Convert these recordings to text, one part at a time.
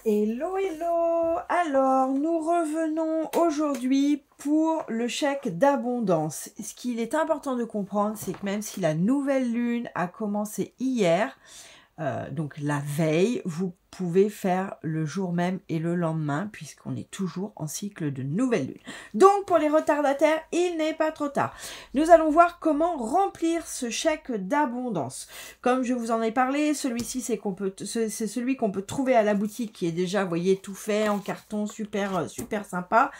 Hello, hello! Alors, nous revenons aujourd'hui pour le chèque d'abondance. Ce qu'il est important de comprendre, c'est que même si la nouvelle lune a commencé hier, donc la veille, vous pouvez faire le jour même et le lendemain, puisqu'on est toujours en cycle de nouvelle lune. Donc, pour les retardataires, il n'est pas trop tard. Nous allons voir comment remplir ce chèque d'abondance. Comme je vous en ai parlé, celui-ci, c'est celui qu'on peut trouver à la boutique, qui est déjà, vous voyez, tout fait en carton, super sympa.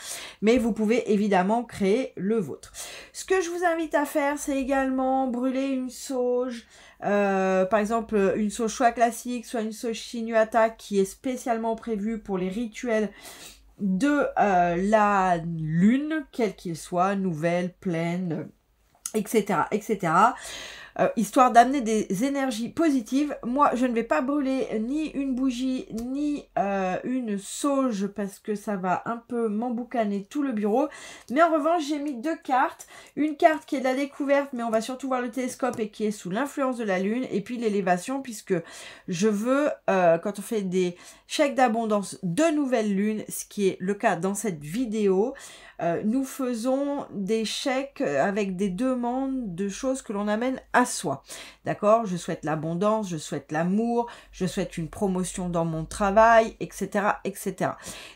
Mais vous pouvez évidemment créer le vôtre. Ce que je vous invite à faire, c'est également brûler une sauge. Par exemple, une sauge soit classique, soit une sauge Shinuata qui est spécialement prévue pour les rituels de la lune, quel qu'il soit, nouvelle, pleine, etc., etc., histoire d'amener des énergies positives. Moi, je ne vais pas brûler ni une bougie, ni une sauge, parce que ça va un peu m'emboucaner tout le bureau. Mais en revanche, j'ai mis deux cartes. Une carte qui est de la découverte, mais on va surtout voir le télescope et qui est sous l'influence de la lune. Et puis l'élévation, puisque je veux, quand on fait des chèques d'abondance de nouvelle lune, ce qui est le cas dans cette vidéo, nous faisons des chèques avec des demandes de choses que l'on amène à soi. D'accord? Je souhaite l'abondance, je souhaite l'amour, je souhaite une promotion dans mon travail, etc., etc.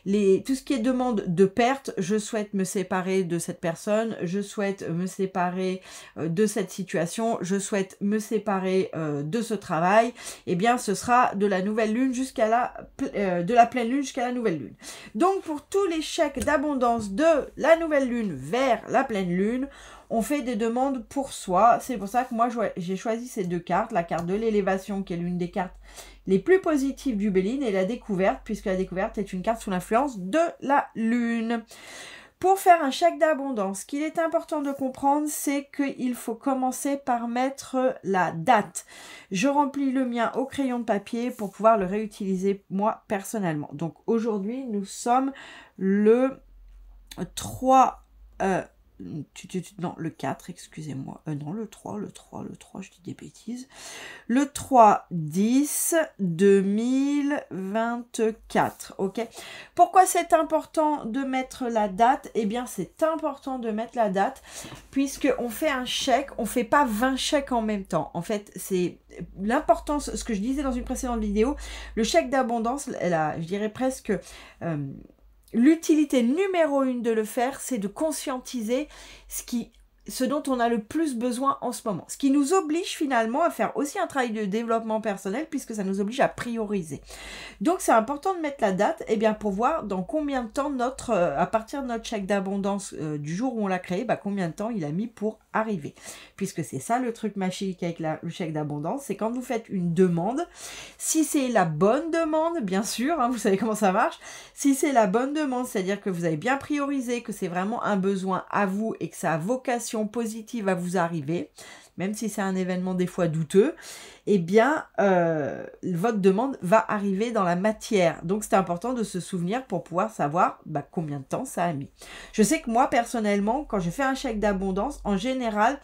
Tout ce qui est demande de perte, je souhaite me séparer de cette personne, je souhaite me séparer de cette situation, je souhaite me séparer de ce travail, eh bien ce sera de la nouvelle lune jusqu'à de la pleine lune jusqu'à la nouvelle lune. Donc pour tous les chèques d'abondance de la nouvelle lune vers la pleine lune, on fait des demandes pour soi. C'est pour ça que moi, j'ai choisi ces deux cartes. La carte de l'élévation, qui est l'une des cartes les plus positives du Béline, et la découverte, puisque la découverte est une carte sous l'influence de la lune. Pour faire un chèque d'abondance, ce qu'il est important de comprendre, c'est qu'il faut commencer par mettre la date. Je remplis le mien au crayon de papier pour pouvoir le réutiliser moi personnellement. Donc aujourd'hui, nous sommes le 3, non, le 4, excusez-moi, non, le 3, je dis des bêtises, le 3/10/2024, ok. Pourquoi c'est important de mettre la date? Eh bien, c'est important de mettre la date, puisqu'on fait un chèque, on fait pas 20 chèques en même temps. En fait, c'est l'importance, ce que je disais dans une précédente vidéo, le chèque d'abondance, je dirais presque... l'utilité numéro 1 de le faire, c'est de conscientiser ce dont on a le plus besoin en ce moment. Ce qui nous oblige finalement à faire aussi un travail de développement personnel, puisque ça nous oblige à prioriser. Donc c'est important de mettre la date, eh bien, pour voir dans combien de temps à partir de notre chèque d'abondance du jour où on l'a créé, combien de temps il a mis pour arriver. Puisque c'est ça le truc magique avec le chèque d'abondance, c'est quand vous faites une demande, si c'est la bonne demande, bien sûr, vous savez comment ça marche, si c'est la bonne demande, c'est-à-dire que vous avez bien priorisé, que c'est vraiment un besoin à vous et que ça a vocation positive à vous arriver, même si c'est un événement des fois douteux, eh bien, votre demande va arriver dans la matière. Donc, c'est important de se souvenir pour pouvoir savoir combien de temps ça a mis. Je sais que moi, personnellement, quand je fais un chèque d'abondance, en général,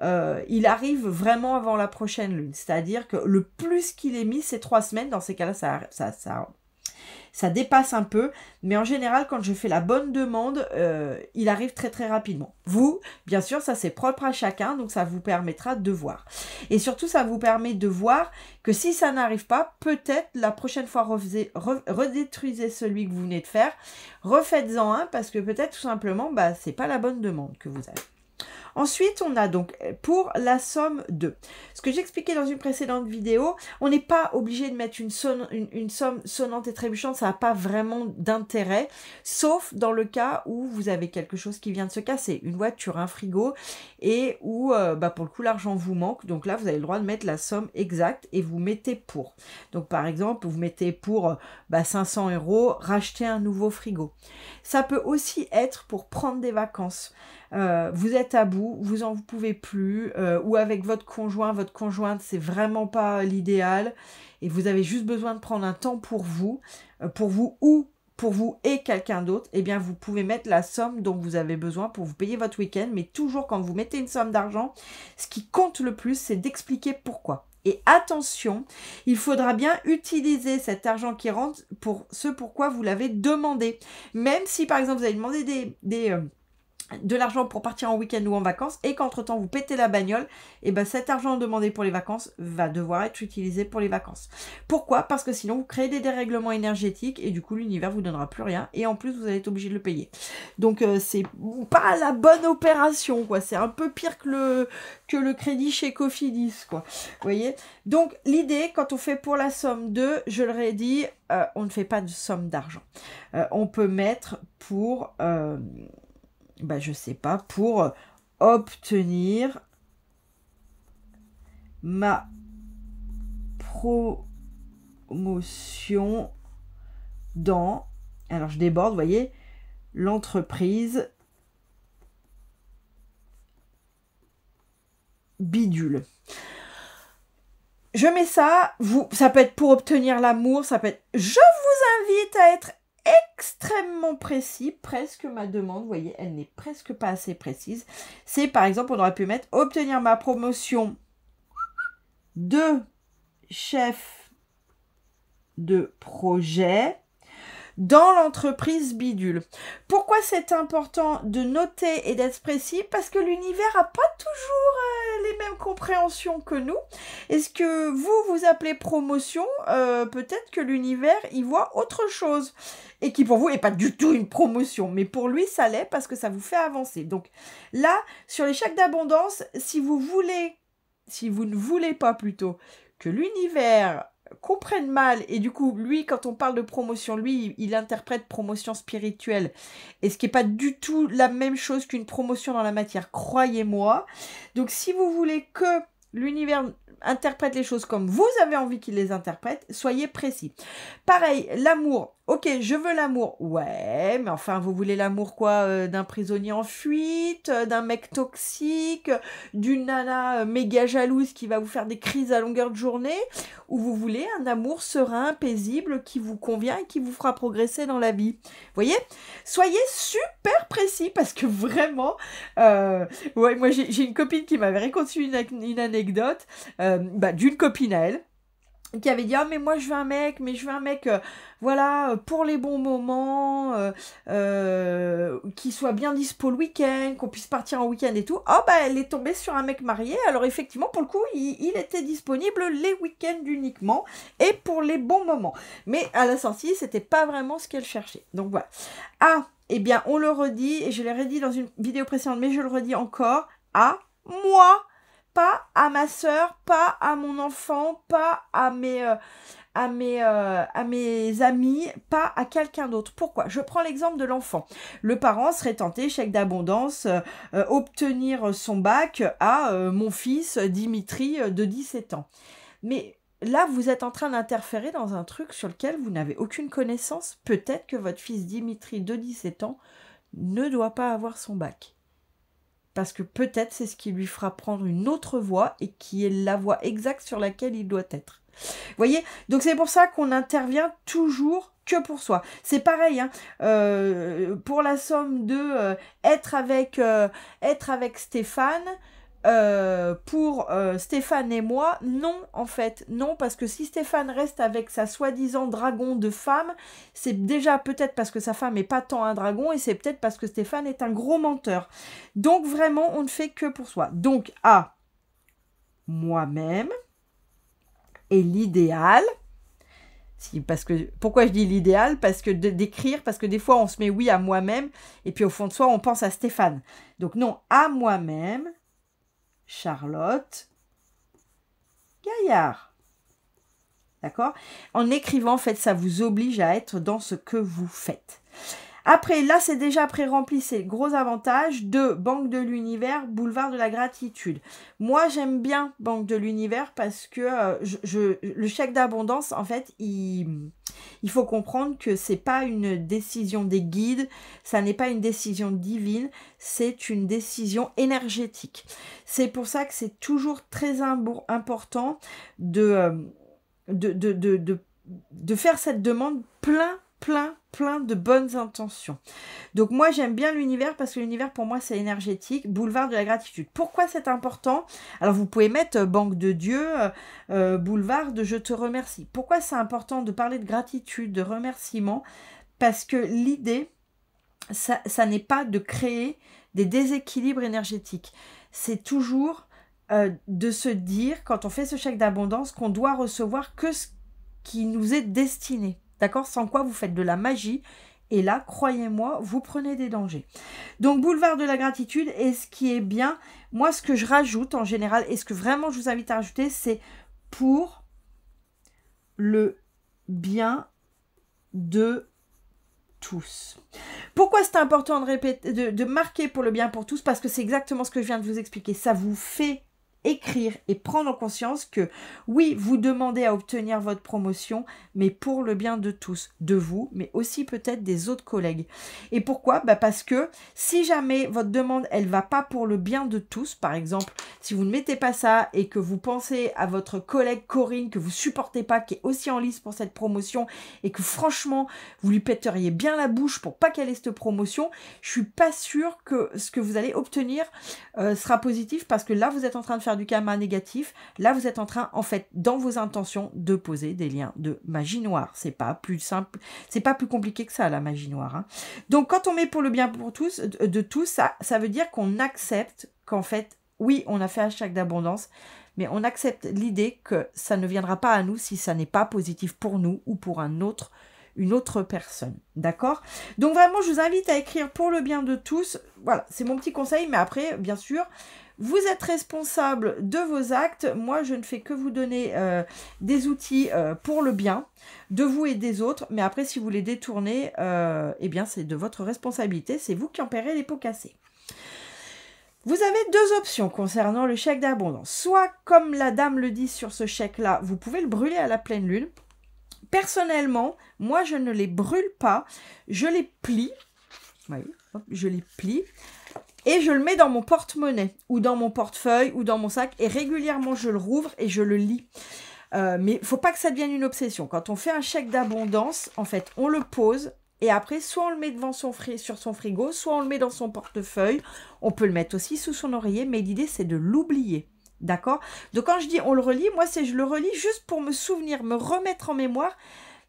il arrive vraiment avant la prochaine lune. C'est-à-dire que le plus qu'il est mis, c'est 3 semaines. Dans ces cas-là, ça dépasse un peu, mais en général, quand je fais la bonne demande, il arrive très très rapidement. Vous, bien sûr, ça c'est propre à chacun, donc ça vous permettra de voir. Et surtout, ça vous permet de voir que si ça n'arrive pas, peut-être la prochaine fois, redétruisez celui que vous venez de faire, refaites-en un, parce que peut-être tout simplement, c'est pas la bonne demande que vous avez. Ensuite, on a donc pour la somme de. Ce que j'expliquais dans une précédente vidéo, on n'est pas obligé de mettre une somme sonnante et trébuchante, ça n'a pas vraiment d'intérêt, sauf dans le cas où vous avez quelque chose qui vient de se casser, une voiture, un frigo, et où pour le coup l'argent vous manque, donc là vous avez le droit de mettre la somme exacte et vous mettez pour. Donc par exemple, vous mettez pour 500 €, racheter un nouveau frigo. Ça peut aussi être pour prendre des vacances. Vous êtes à bout, vous en pouvez plus, ou avec votre conjoint, votre conjointe, c'est vraiment pas l'idéal, et vous avez juste besoin de prendre un temps pour vous ou pour vous et quelqu'un d'autre, eh bien vous pouvez mettre la somme dont vous avez besoin pour vous payer votre week-end, mais toujours quand vous mettez une somme d'argent, ce qui compte le plus, c'est d'expliquer pourquoi. Et attention, il faudra bien utiliser cet argent qui rentre pour ce pourquoi vous l'avez demandé. Même si par exemple vous avez demandé de l'argent pour partir en week-end ou en vacances et qu'entre-temps vous pétez la bagnole, et ben cet argent demandé pour les vacances va devoir être utilisé pour les vacances. Pourquoi? Parce que sinon vous créez des dérèglements énergétiques et du coup l'univers vous donnera plus rien et en plus vous allez être obligé de le payer. Donc c'est pas la bonne opération quoi, c'est un peu pire que le crédit chez Cofidis quoi. Vous voyez? Donc l'idée quand on fait pour la somme de, je le redis, on ne fait pas de somme d'argent. On peut mettre pour je sais pas, pour obtenir ma promotion dans, alors je déborde, vous voyez, l'entreprise bidule. Je mets ça, ça peut être pour obtenir l'amour, ça peut être, je vous invite à être extrêmement précis, presque ma demande, vous voyez, elle n'est presque pas assez précise. C'est par exemple, on aurait pu mettre obtenir ma promotion de chef de projet dans l'entreprise bidule. Pourquoi c'est important de noter et d'être précis? Parce que l'univers n'a pas toujours les mêmes compréhensions que nous. Est-ce que vous appelez promotion? Peut-être que l'univers y voit autre chose. Et qui pour vous n'est pas du tout une promotion. Mais pour lui, ça l'est parce que ça vous fait avancer. Donc là, sur les chèques d'abondance, si vous ne voulez pas plutôt que l'univers comprennent mal et du coup lui quand on parle de promotion, lui il interprète promotion spirituelle et ce qui n'est pas du tout la même chose qu'une promotion dans la matière, croyez-moi. Donc si vous voulez que l'univers interprète les choses comme vous avez envie qu'il les interprète, soyez précis. Pareil, l'amour. Ok, je veux l'amour. Ouais, mais enfin, vous voulez l'amour quoi? D'un prisonnier en fuite, d'un mec toxique, d'une nana méga jalouse qui va vous faire des crises à longueur de journée, ou vous voulez un amour serein, paisible, qui vous convient et qui vous fera progresser dans la vie. Vous voyez? Soyez super précis parce que vraiment, ouais, moi j'ai une copine qui m'avait raconté une anecdote d'une copine à elle, qui avait dit « Ah, mais moi, je veux un mec, voilà, pour les bons moments, qui soit bien dispo le week-end, qu'on puisse partir en week-end et tout. » Oh, elle est tombée sur un mec marié. Alors, effectivement, pour le coup, il était disponible les week-ends uniquement et pour les bons moments. Mais à la sortie, c'était pas vraiment ce qu'elle cherchait. Donc, voilà. Ah, eh bien, on le redit, et je l'ai redit dans une vidéo précédente, mais je le redis encore, à moi, pas à ma sœur, pas à mon enfant, pas à mes amis, pas à quelqu'un d'autre. Pourquoi? Je prends l'exemple de l'enfant. Le parent serait tenté, chèque d'abondance, obtenir son bac à mon fils Dimitri de 17 ans. Mais là, vous êtes en train d'interférer dans un truc sur lequel vous n'avez aucune connaissance. Peut-être que votre fils Dimitri de 17 ans ne doit pas avoir son bac. Parce que peut-être c'est ce qui lui fera prendre une autre voie et qui est la voie exacte sur laquelle il doit être. Vous voyez? Donc c'est pour ça qu'on intervient toujours que pour soi. C'est pareil, hein, pour la somme de être avec Stéphane, pour Stéphane et moi, non en fait, non, parce que si Stéphane reste avec sa soi-disant dragon de femme, c'est déjà peut-être parce que sa femme n'est pas tant un dragon et c'est peut-être parce que Stéphane est un gros menteur. Donc vraiment, on ne fait que pour soi. Donc à moi-même et l'idéal. Pourquoi je dis l'idéal? Parce que d'écrire, parce que des fois on se met oui à moi-même et puis au fond de soi on pense à Stéphane. Donc non, à moi-même, Charlotte Gaillard. D'accord? En écrivant, en fait, ça vous oblige à être dans ce que vous faites. Après, là, c'est déjà pré-rempli, c'est gros avantage de Banque de l'Univers, Boulevard de la Gratitude. Moi, j'aime bien Banque de l'Univers parce que le chèque d'abondance, en fait, il faut comprendre que c'est pas une décision des guides, ça n'est pas une décision divine, c'est une décision énergétique. C'est pour ça que c'est toujours très important de faire cette demande plein plein de bonnes intentions. Donc moi j'aime bien l'univers parce que l'univers pour moi c'est énergétique. Boulevard de la gratitude. Pourquoi c'est important? Alors vous pouvez mettre banque de Dieu, boulevard de je te remercie. Pourquoi c'est important de parler de gratitude, de remerciement? Parce que l'idée, ça n'est pas de créer des déséquilibres énergétiques. C'est toujours de se dire, quand on fait ce chèque d'abondance, qu'on doit recevoir que ce qui nous est destiné. D'accord? Sans quoi vous faites de la magie. Et là, croyez-moi, vous prenez des dangers. Donc, boulevard de la gratitude. Et ce qui est bien, moi, ce que je rajoute en général, et ce que vraiment je vous invite à rajouter, c'est pour le bien de tous. Pourquoi c'est important de répéter, de marquer pour le bien pour tous? Parce que c'est exactement ce que je viens de vous expliquer. Ça vous fait écrire et prendre en conscience que oui, vous demandez à obtenir votre promotion, mais pour le bien de tous, de vous, mais aussi peut-être des autres collègues. Et pourquoi? Parce que si jamais votre demande, elle va pas pour le bien de tous, par exemple, si vous ne mettez pas ça et que vous pensez à votre collègue Corinne que vous supportez pas, qui est aussi en lice pour cette promotion et que franchement, vous lui pèteriez bien la bouche pour pas qu'elle ait cette promotion, je suis pas sûre que ce que vous allez obtenir sera positif parce que là, vous êtes en train de faire du karma négatif. Là, vous êtes en train, en fait, dans vos intentions, de poser des liens de magie noire. C'est pas plus simple, c'est pas plus compliqué que ça, la magie noire. Hein. Donc, quand on met pour le bien pour tous, de tous, ça veut dire qu'on accepte qu'en fait, oui, on a fait un chèque d'abondance, mais on accepte l'idée que ça ne viendra pas à nous si ça n'est pas positif pour nous ou pour une autre personne, d'accord? Donc vraiment, je vous invite à écrire pour le bien de tous. Voilà, c'est mon petit conseil, mais après, bien sûr, vous êtes responsable de vos actes. Moi, je ne fais que vous donner des outils pour le bien de vous et des autres. Mais après, si vous les détournez, eh bien, c'est de votre responsabilité. C'est vous qui en paierez les pots cassés. Vous avez deux options concernant le chèque d'abondance. Soit, comme la dame le dit sur ce chèque-là, vous pouvez le brûler à la pleine lune. Personnellement, moi, je ne les brûle pas. Je les plie. Oui, je les plie. Et je le mets dans mon porte-monnaie, ou dans mon portefeuille, ou dans mon sac. Et régulièrement, je le rouvre et je le lis. Mais il ne faut pas que ça devienne une obsession. Quand on fait un chèque d'abondance, en fait, on le pose. Et après, soit on le met devant sur son frigo, soit on le met dans son portefeuille. On peut le mettre aussi sous son oreiller. Mais l'idée, c'est de l'oublier. D'accord? Donc, quand je dis on le relit, moi, c'est je le relis juste pour me souvenir, me remettre en mémoire.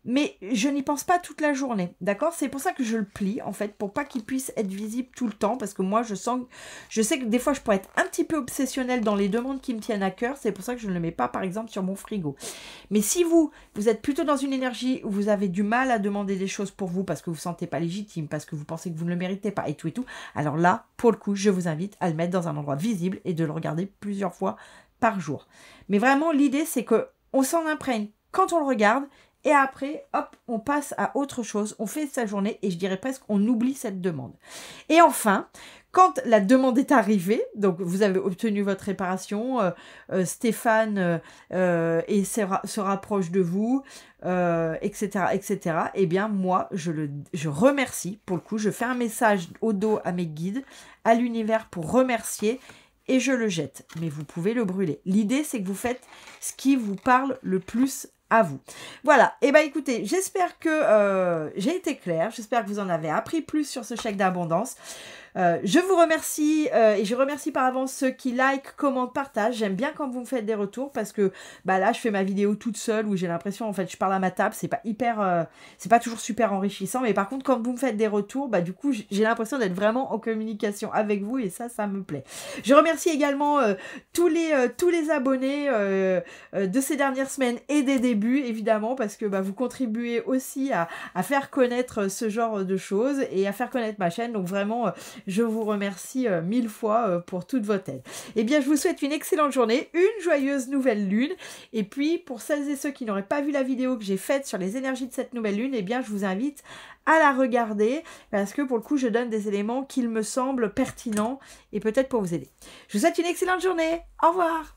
Mais je n'y pense pas toute la journée, d'accord? C'est pour ça que je le plie, en fait, pour pas qu'il puisse être visible tout le temps, parce que moi, je sais que des fois, je pourrais être un petit peu obsessionnelle dans les demandes qui me tiennent à cœur, c'est pour ça que je ne le mets pas, par exemple, sur mon frigo. Mais si vous êtes plutôt dans une énergie où vous avez du mal à demander des choses pour vous, parce que vous ne vous sentez pas légitime, parce que vous pensez que vous ne le méritez pas, et tout, alors là, pour le coup, je vous invite à le mettre dans un endroit visible et de le regarder plusieurs fois par jour. Mais vraiment, l'idée, c'est qu'on s'en imprègne quand on le regarde. Et après, hop, on passe à autre chose, on fait sa journée et je dirais presque on oublie cette demande. Et enfin, quand la demande est arrivée, donc vous avez obtenu votre réparation, Stéphane se rapproche de vous, etc., etc., eh bien moi, je remercie, pour le coup, je fais un message au dos à mes guides, à l'univers pour remercier, et je le jette. Mais vous pouvez le brûler. L'idée, c'est que vous faites ce qui vous parle le plus à vous. Voilà, et bien écoutez, j'espère que j'ai été claire, j'espère que vous en avez appris plus sur ce chèque d'abondance. Je vous remercie et je remercie par avance ceux qui like, commentent, partagent. J'aime bien quand vous me faites des retours parce que là je fais ma vidéo toute seule où j'ai l'impression en fait je parle à ma table, c'est pas toujours super enrichissant, mais par contre quand vous me faites des retours, du coup j'ai l'impression d'être vraiment en communication avec vous et ça me plaît. Je remercie également tous les abonnés de ces dernières semaines et des débuts évidemment parce que vous contribuez aussi à faire connaître ce genre de choses et à faire connaître ma chaîne, donc vraiment je vous remercie 1000 fois pour toute votre aide. Eh bien, je vous souhaite une excellente journée, une joyeuse nouvelle lune. Et puis, pour celles et ceux qui n'auraient pas vu la vidéo que j'ai faite sur les énergies de cette nouvelle lune, eh bien, je vous invite à la regarder parce que pour le coup, je donne des éléments qui me semblent pertinents et peut-être pour vous aider. Je vous souhaite une excellente journée. Au revoir.